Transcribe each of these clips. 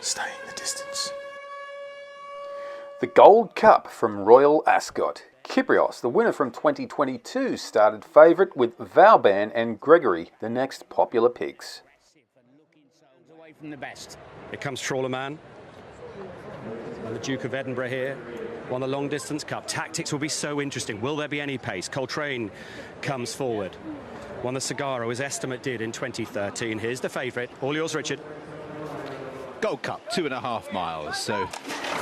staying the distance. The Gold Cup from Royal Ascot. Kyprios, the winner from 2022, started favourite with Vauban and Gregory, the next popular picks. Away from the best. Here comes Trawlerman. And the Duke of Edinburgh here. Won the long distance cup. Tactics will be so interesting. Will there be any pace? Coltrane comes forward. Won the Sagaro, his estimate did in 2013. Here's the favourite. All yours, Richard. Gold Cup, 2.5 miles. So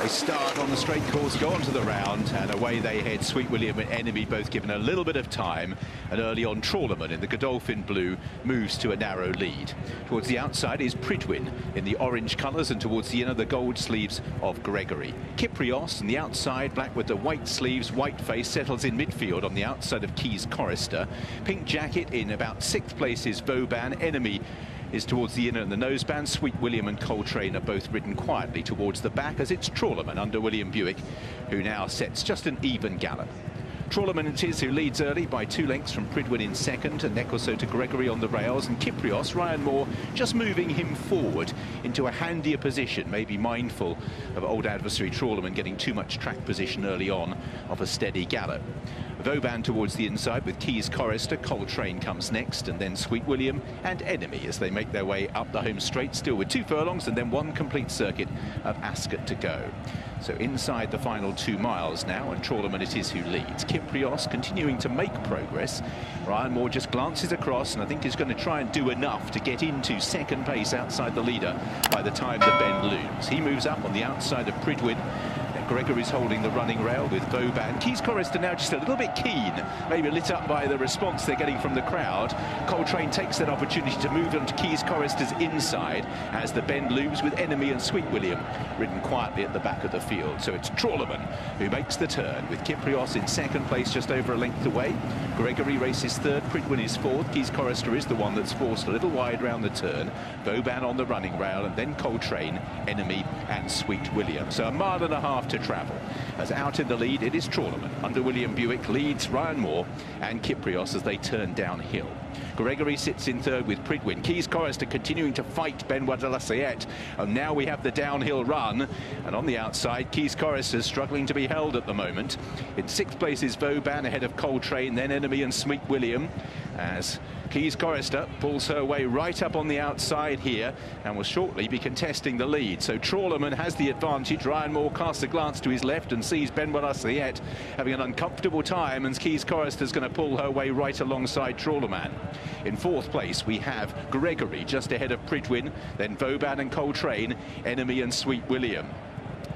they start on the straight course, go onto the round, and away they head. Sweet William and Enemy both given a little bit of time, and early on Trawlerman in the Godolphin blue moves to a narrow lead. Towards the outside is Pridwin in the orange colours, and towards the inner the gold sleeves of Gregory. Kyprios on the outside, black with the white sleeves, white face, settles in midfield on the outside of Caius Chorister. Pink jacket in about 6th place is Vauban. Enemy is towards the inner and the noseband. Sweet William and Coltrane are both ridden quietly towards the back, as it's Trawlerman under William Buick, who now sets just an even gallop. Trawlerman it is who leads early by 2 lengths from Pridwin in second, a neck or so to Gregory on the rails, and Kyprios, Ryan Moore, just moving him forward into a handier position, maybe mindful of old adversary Trawlerman getting too much track position early on of a steady gallop. Vauban towards the inside with Caius Chorister. Coltrane comes next, and then Sweet William and Enemy as they make their way up the home straight, still with 2 furlongs and then 1 complete circuit of Ascot to go. So inside the final 2 miles now, and Trawlerman it is who leads. Kyprios continuing to make progress. Ryan Moore just glances across, and I think he's going to try and do enough to get into second place outside the leader by the time the bend looms. He moves up on the outside of Pridwin. Gregory's holding the running rail with Vauban. Caius Chorister now just a little bit keen, maybe lit up by the response they're getting from the crowd. Coltrane takes that opportunity to move onto Caius Chorister's inside as the bend looms, with Enemy and Sweet William ridden quietly at the back of the field. So it's Trawlerman who makes the turn, with Kyprios in second place just over a length away. Gregory races third, Pridwin is fourth. Caius Chorister is the one that's forced a little wide round the turn. Vauban on the running rail, and then Coltrane, Enemy and Sweet William. So 1.5 miles to travel. As out in the lead it is Trawlerman under William Buick, leads Ryan Moore and Kyprios as they turn downhill. Gregory sits in third with Pridwin. Caius Chorister continuing to fight Benoit de la Sayette, and now we have the downhill run, and on the outside Caius Chorister struggling to be held at the moment. In 6th place is Vauban ahead of Coltrane, then Enemy and Sweet William, as Caius Chorister pulls her way right up on the outside here and will shortly be contesting the lead. So Trawlerman has the advantage. Ryan Moore casts a glance to his left and sees Benoit de la Sayette having an uncomfortable time, and Caius Chorister's going to pull her way right alongside Trawlerman. In 4th place we have Gregory just ahead of Pridwin, then Vauban and Coltrane, Enemy and Sweet William.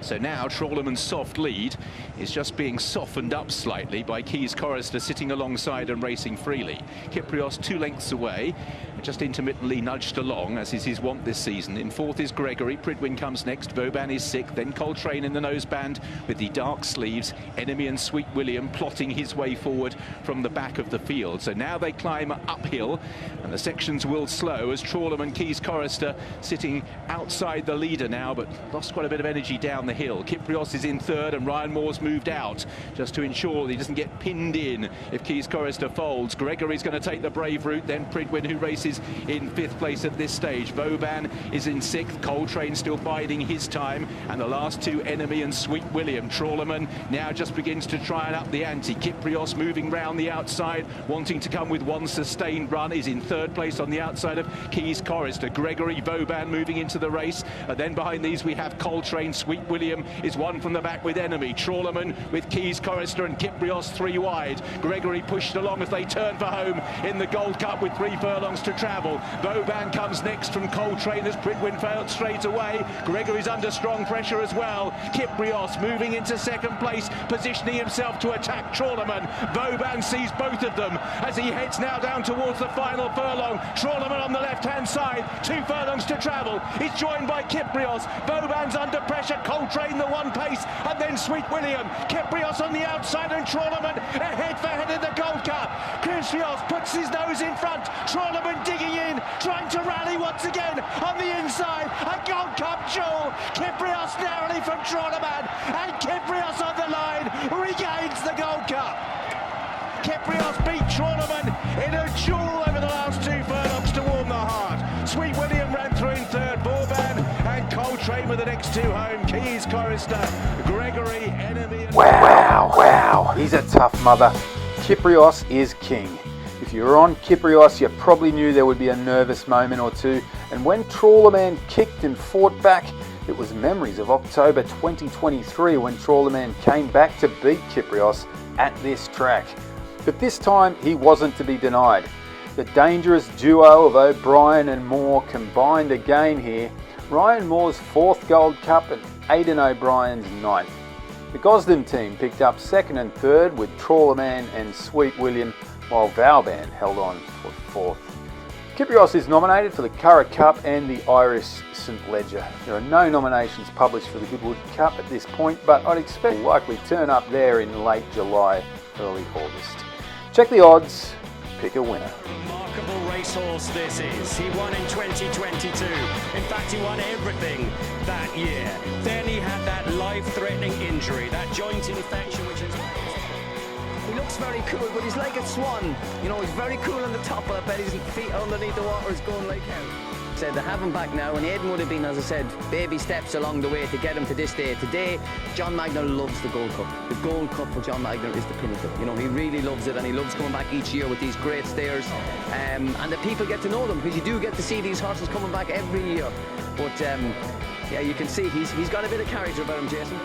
So now Trawlerman's soft lead is just being softened up slightly by Caius Chorister sitting alongside and racing freely. Kyprios 2 lengths away, just intermittently nudged along, as is his wont this season. In 4th is Gregory, Pridwin comes next, Vauban is 6th, then Coltrane in the noseband with the dark sleeves, Enemy and Sweet William plotting his way forward from the back of the field. So now they climb uphill, and the sections will slow as Trawlerman, Caius Chorister sitting outside the leader now, but lost quite a bit of energy down the hill. Kyprios is in third, and Ryan Moore's moved out just to ensure that he doesn't get pinned in if Caius Chorister folds. Gregory's going to take the brave route, then Pridwin, who races in 5th place at this stage. Vauban is in 6th, Coltrane still biding his time, and the last 2, Enemy and Sweet William. Trawlerman now just begins to try and up the ante. Kyprios moving round the outside, wanting to come with 1 sustained run, is in 3rd place on the outside of Caius Chorister. Gregory, Vauban moving into the race, and then behind these we have Coltrane. Sweet William is 1 from the back with Enemy. Trawlerman with Caius Chorister and Kyprios 3 wide. Gregory pushed along as they turn for home in the Gold Cup with 3 furlongs to travel. Vauban comes next from Coltrane as Pridwin failed straight away. Gregory's under strong pressure as well. Kyprios moving into 2nd place, positioning himself to attack Trawlerman. Vauban sees both of them as he heads now down towards the final furlong. Trawlerman on the left-hand side, 2 furlongs to travel. He's joined by Kyprios. Vauban's under pressure. Coltrane the 1 pace, and then Sweet William. Kyprios on the outside, and Trawlerman ahead for head in the Gold Cup. Kyprios puts his nose in front. Trawlerman digging in, trying to rally once again on the inside. A Gold Cup jewel. Kyprios narrowly from Trawlerman, and Kyprios on the line regains the Gold Cup. Kyprios beat Trawlerman in a duel over the last 2 furlongs to warm the heart. Sweet William ran through in 3rd, Vauban and Coltrane Coltrane with the next two home. Caius Chorister, Gregory, enemy. Wow. He's a tough mother. Kyprios is king. If you were on Kyprios, you probably knew there would be a nervous moment or two. And when Trawlerman kicked and fought back, it was memories of October 2023 when Trawlerman came back to beat Kyprios at this track. But this time he wasn't to be denied. The dangerous duo of O'Brien and Moore combined again here. Ryan Moore's 4th Gold Cup and Aidan O'Brien's 9th. The Gosden team picked up 2nd and 3rd with Trawlerman and Sweet William, while Vauban held on for 4th. Kyprios is nominated for the Curragh Cup and the Irish St Ledger. There are no nominations published for the Goodwood Cup at this point, but I'd expect will likely turn up there in late July, early August. Check the odds, pick a winner. Remarkable racehorse this is. He won in 2022. In fact, he won everything that year. Then he had that life-threatening injury, that joint infection, which is... He looks very cool, but he's like a swan. You know, he's very cool on the top, but I bet his feet underneath the water is going like hell. Said they have him back now, and Aidan would have been, as I said, baby steps along the way to get him to this day. Today, John Magner loves the Gold Cup. The Gold Cup for John Magner is the pinnacle. You know, he really loves it, and he loves coming back each year with these great stayers. And the people get to know them, because you do get to see these horses coming back every year. But yeah, you can see he's got a bit of character about him, Jason.